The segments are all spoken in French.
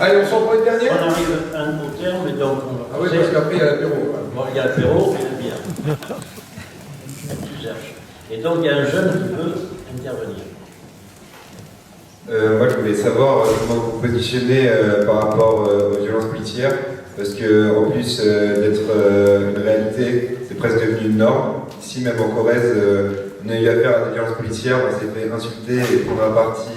Allez, on s'en prend une dernière. On arrive au terme, et donc on va Ah oui, parce qu'après il y a l'apéro. Bon, il y a l'apéro et la bière. Tu cherches. Et donc il y a un jeune qui veut intervenir. Moi, je voulais savoir comment vous vous positionnez par rapport aux violences policières, parce que en plus d'être une réalité, c'est presque devenu une norme. Ici, même en Corrèze, on a eu affaire à des violences policières, on s'est fait insulter et prendre un parti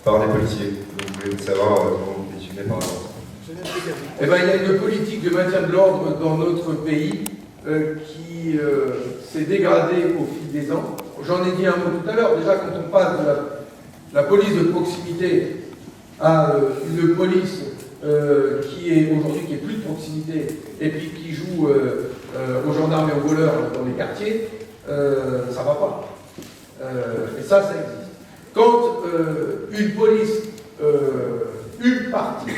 par les policiers. Donc, je voulais savoir comment vous vous positionnez par rapport à ça. Eh ben, il y a une politique de maintien de l'ordre dans notre pays qui s'est dégradée au fil des ans. J'en ai dit un mot tout à l'heure. Déjà, quand on passe de la police de proximité à une police qui est aujourd'hui qui est plus de proximité et puis qui joue aux gendarmes et aux voleurs dans les quartiers, ça va pas. Et ça existe. Quand une police, une partie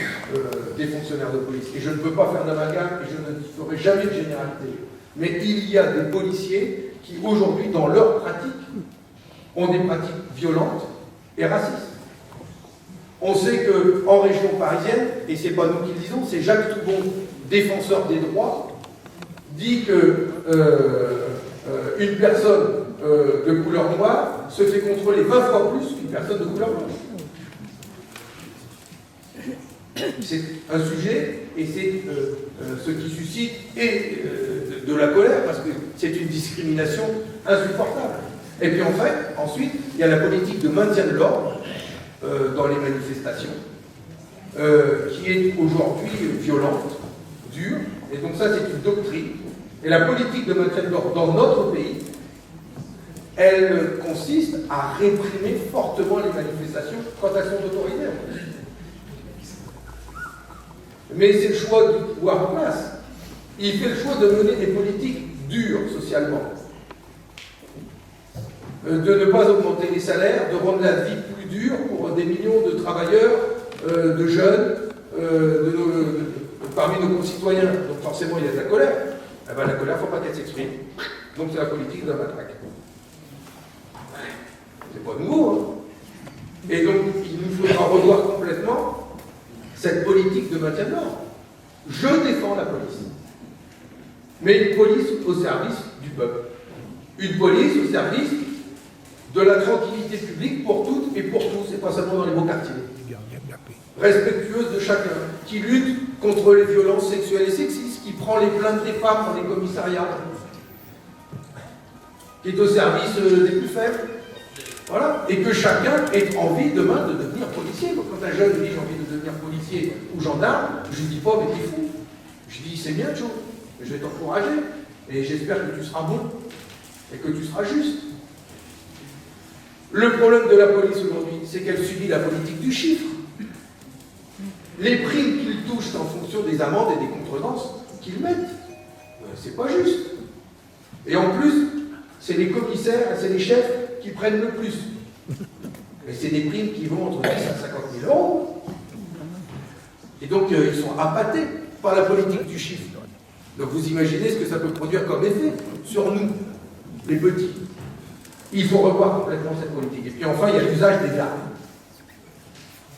des fonctionnaires de police, et je ne peux pas faire d'amalgame et je ne ferai jamais de généralité, mais il y a des policiers qui aujourd'hui, dans leur pratique, ont des pratiques violentes et racistes. On sait qu'en région parisienne, et c'est pas nous qui le disons, c'est Jacques Toubon, défenseur des droits, dit que une personne de couleur noire se fait contrôler 20 fois plus qu'une personne de couleur blanche. C'est un sujet, et c'est ce qui suscite de la colère, parce que c'est une discrimination insupportable. Et puis en fait, ensuite, il y a la politique de maintien de l'ordre dans les manifestations, qui est aujourd'hui violente, dure, et donc ça c'est une doctrine. Et la politique de maintien de l'ordre dans notre pays, elle consiste à réprimer fortement les manifestations quand elles sont autorisées. Mais c'est le choix du pouvoir en place. Il fait le choix de mener des politiques dures socialement. De ne pas augmenter les salaires, de rendre la vie plus dure pour des millions de travailleurs, de jeunes, parmi nos concitoyens. Donc forcément, il y a de la colère. Eh ben, la colère, il ne faut pas qu'elle s'exprime. Donc c'est la politique de la matraque. C'est pas nouveau. Hein. Et donc, il nous faudra revoir complètement cette politique de maintien de l'ordre. Je défends la police. Mais une police au service du peuple. Une police au service de la tranquillité publique pour toutes et pour tous, et pas seulement dans les beaux quartiers. Respectueuse de chacun, qui lutte contre les violences sexuelles et sexistes, qui prend les plaintes des femmes dans les commissariats, qui est au service des plus faibles. Voilà. Et que chacun ait envie demain de devenir policier. Donc, quand un jeune dit j'ai envie de devenir policier ou gendarme, je ne dis pas mais t'es fou. Je dis c'est bien Joe, je vais t'encourager et j'espère que tu seras bon et que tu seras juste. Le problème de la police aujourd'hui, c'est qu'elle subit la politique du chiffre. Les primes qu'ils touchent en fonction des amendes et des contredanses qu'ils mettent, c'est pas juste. Et en plus, c'est les commissaires, c'est les chefs qui prennent le plus. Et c'est des primes qui vont entre 10 à 50 000 euros. Et donc, ils sont appâtés par la politique du chiffre. Donc, vous imaginez ce que ça peut produire comme effet sur nous, les petits. Il faut revoir complètement cette politique. Et puis enfin, il y a l'usage des armes.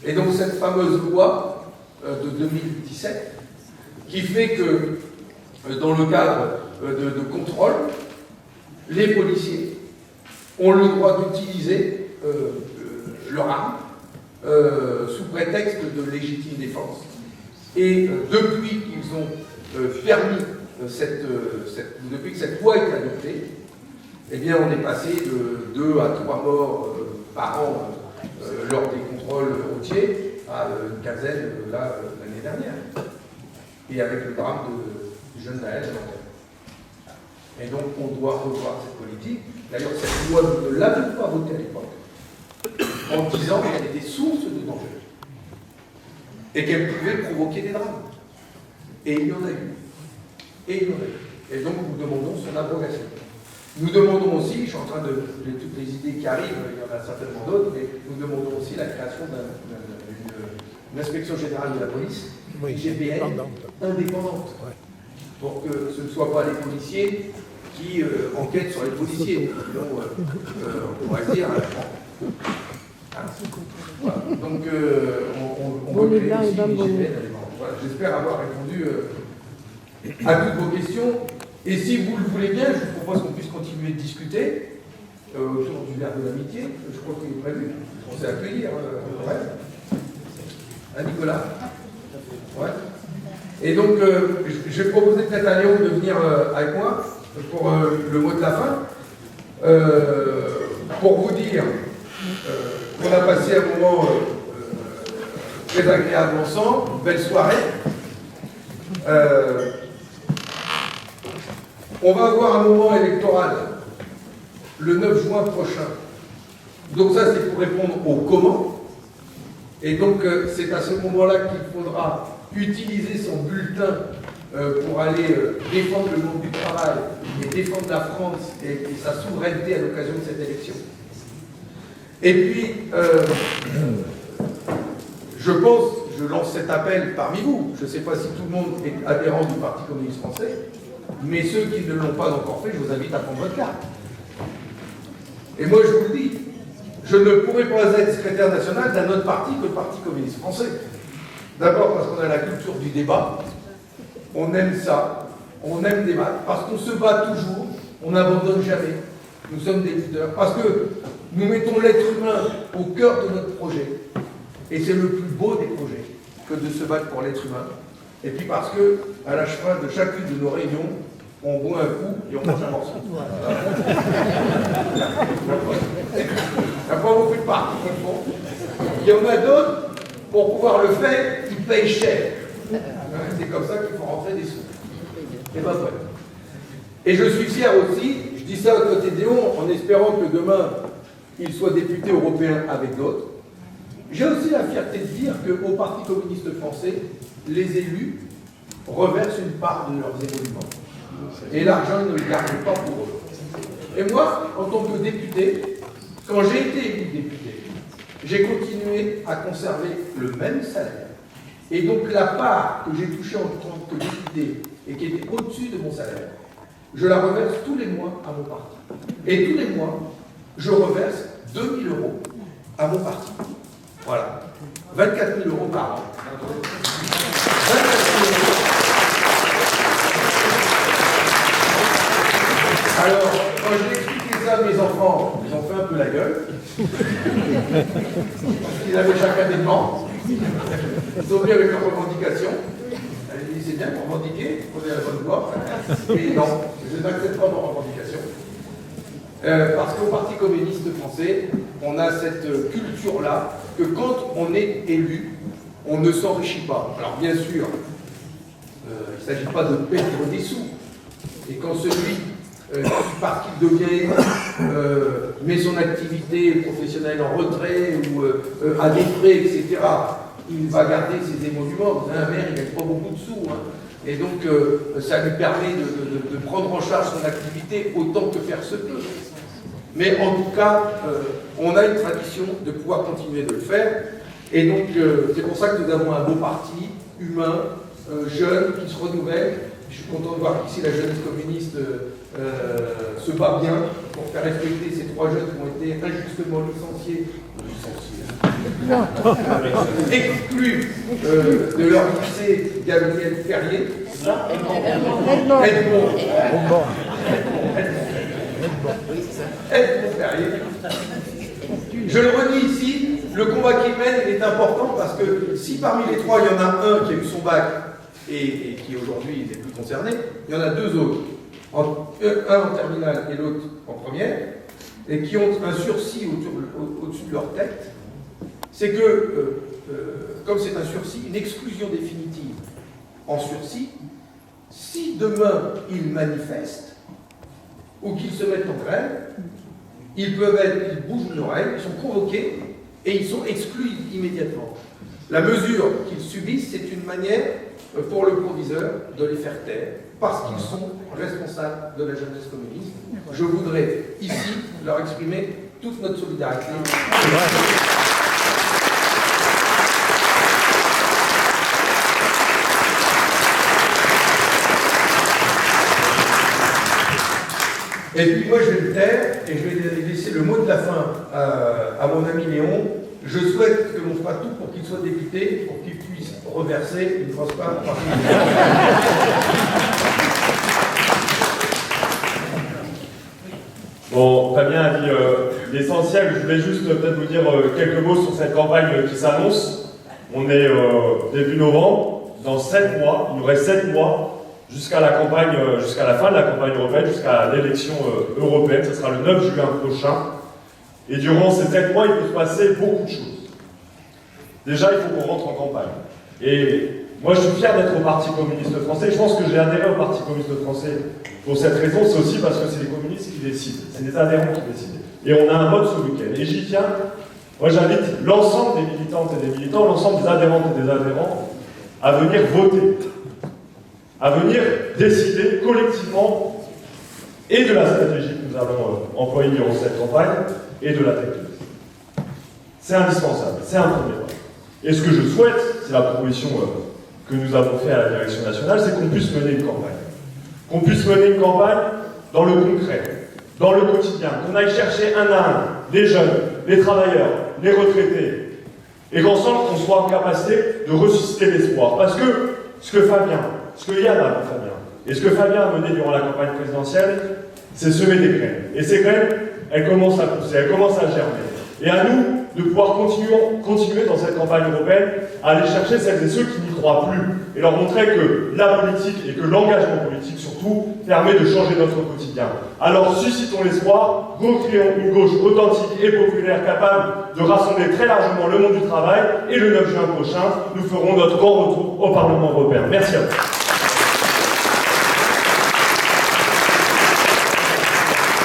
Et donc, cette fameuse loi de 2017, qui fait que, dans le cadre de contrôle, les policiers ont le droit d'utiliser leur arme sous prétexte de légitime défense. Et depuis qu'ils ont permis depuis que cette loi est adoptée, eh bien on est passé de 2 à 3 morts par an lors des contrôles routiers à une quinzaine l'année dernière. Et avec le drame du jeune Naël. Et donc on doit revoir cette politique. D'ailleurs, cette loi, nous ne l'avions pas votée à l'époque, en disant qu'elle était source de danger. Et qu'elle pouvait provoquer des drames. Et il y en a eu. Et donc nous demandons son abrogation. Nous demandons aussi, je suis en train de toutes les idées qui arrivent, il y en a certainement d'autres, mais nous demandons aussi la création d'une inspection générale de la police, IGPN, indépendante. Pour que ce ne soit pas les policiers qui enquêtent sur les policiers. Sinon, on pourrait dire, Hein. Voilà. Donc, on veut créer aussi une IGPN allemande. Voilà. J'espère avoir répondu à toutes vos questions. Et si vous le voulez bien, je vous propose qu'on puisse continuer de discuter autour du verre de l'amitié. Je crois qu'il est prévu. On s'est accueillir. Ouais. Hein, Nicolas? Ouais. Et donc, je vais proposer peut-être à Léon de venir avec moi pour le mot de la fin. Pour vous dire qu'on a passé un moment très agréable ensemble, une belle soirée. On va avoir un moment électoral le 9 juin prochain. Donc ça, c'est pour répondre au comment. Et donc, c'est à ce moment-là qu'il faudra utiliser son bulletin pour aller défendre le monde du travail et défendre la France et sa souveraineté à l'occasion de cette élection. Et puis, je lance cet appel parmi vous. Je ne sais pas si tout le monde est adhérent du Parti communiste français, mais ceux qui ne l'ont pas encore fait, je vous invite à prendre votre carte. Et moi, je vous le dis, je ne pourrais pas être secrétaire national d'un autre parti que le Parti communiste français. D'abord parce qu'on a la culture du débat, on aime ça, on aime débattre, parce qu'on se bat toujours, on n'abandonne jamais, nous sommes des leaders, parce que nous mettons l'être humain au cœur de notre projet, et c'est le plus beau des projets que de se battre pour l'être humain, et puis parce que, à la fin de chacune de nos réunions, on boit un coup et on mange un morceau. Il n'y a pas beaucoup de partis qui le font. Il y en a d'autres, pour pouvoir le faire, ils payent cher. C'est comme ça qu'il faut rentrer des sous. Et pas vrai. Et je suis fier aussi, je dis ça à côté d'Éon, en espérant que demain, il soit député européen avec d'autres. J'ai aussi la fierté de dire qu'au Parti communiste français, les élus reversent une part de leurs émoluments. Et l'argent, ils ne le gardent pas pour eux. Et moi, en tant que député, quand j'ai été élu député, j'ai continué à conserver le même salaire. Et donc la part que j'ai touchée en tant que député et qui était au-dessus de mon salaire, je la reverse tous les mois à mon parti. Et tous les mois, je reverse 2 000 € à mon parti. Voilà. 24 000 € par an. 24 000 €. Alors, quand j'ai expliqué ça à mes enfants, ils ont fait un peu la gueule. Ils avaient chacun des demandes. Ils sont venus avec leurs revendications. Elle dit, c'est bien pour revendiquer, prenez la bonne voie. Et non, je n'accepte pas nos revendications. Parce qu'au Parti communiste français, on a cette culture-là que quand on est élu, on ne s'enrichit pas. Alors bien sûr, il ne s'agit pas de perdre des sous. Et quand celui parce qu'il devient met son activité professionnelle en retrait ou à des frais, etc., il va garder ses émoluments. Un maire, il ne gagne pas beaucoup de sous. Hein. Et donc, ça lui permet de prendre en charge son activité autant que faire se peut. Mais en tout cas, on a une tradition de pouvoir continuer de le faire. Et donc, c'est pour ça que nous avons un beau parti, humain, jeune, qui se renouvelle. Je suis content de voir qu'ici la jeunesse communiste se bat bien pour faire respecter ces 3 jeunes qui ont été injustement licenciés, exclus de leur lycée Gabriel Ferrier. Edmond Ferrier. Je le redis ici, le combat qu'ils mènent est important parce que si parmi les 3, il y en a un qui a eu son bac et qui aujourd'hui n'est plus concerné, il y en a 2 autres, un en terminale et l'autre en première, et qui ont un sursis au-dessus de leur tête, c'est que, comme c'est un sursis, une exclusion définitive en sursis, si demain ils manifestent ou qu'ils se mettent en grève, ils bougent l'oreille, ils sont convoqués et ils sont exclus immédiatement. La mesure qu'ils subissent, c'est une manière pour le proviseur de les faire taire, parce qu'ils sont responsables de la jeunesse communiste. Je voudrais ici leur exprimer toute notre solidarité. Et puis moi je vais me taire et je vais laisser le mot de la fin à mon ami Léon Je souhaite que l'on fasse tout pour qu'il soit député, pour qu'il puisse reverser une grosse part. Bon, Fabien a dit l'essentiel. Je voulais juste peut-être vous dire quelques mots sur cette campagne qui s'annonce. On est début novembre. Dans 7 mois, il nous reste 7 mois jusqu'à la campagne, jusqu'à la fin de la campagne européenne, jusqu'à l'élection européenne. Ce sera le 9 juin prochain. Et durant ces 7 mois, il peut se passer beaucoup de choses. Déjà, il faut qu'on rentre en campagne. Et moi, je suis fier d'être au Parti communiste français. Je pense que j'ai adhéré au Parti communiste français pour cette raison. C'est aussi parce que c'est les communistes qui décident. C'est les adhérents qui décident. Et on a un vote ce week-end. Et j'y tiens. Moi, j'invite l'ensemble des militantes et des militants, l'ensemble des adhérentes et des adhérents à venir voter, à venir décider collectivement et de la stratégie que nous allons employer durant cette campagne et de la technique. C'est indispensable, c'est un premier pas. Et ce que je souhaite, c'est la proposition que nous avons faite à la direction nationale, c'est qu'on puisse mener une campagne. Qu'on puisse mener une campagne dans le concret, dans le quotidien, qu'on aille chercher un à un les jeunes, les travailleurs, les retraités, et qu'ensemble, on soit en capacité de ressusciter l'espoir. Parce que ce que Yann a fait Fabien, et ce que Fabien a mené durant la campagne présidentielle, c'est semer des graines. Et ces graines, elles commencent à pousser, elles commencent à germer. Et à nous de pouvoir continuer dans cette campagne européenne à aller chercher celles et ceux qui n'y croient plus et leur montrer que la politique et que l'engagement politique surtout permet de changer notre quotidien. Alors suscitons l'espoir, recréons une gauche authentique et populaire capable de rassembler très largement le monde du travail et le 9 juin prochain, nous ferons notre grand retour au Parlement européen. Merci à vous.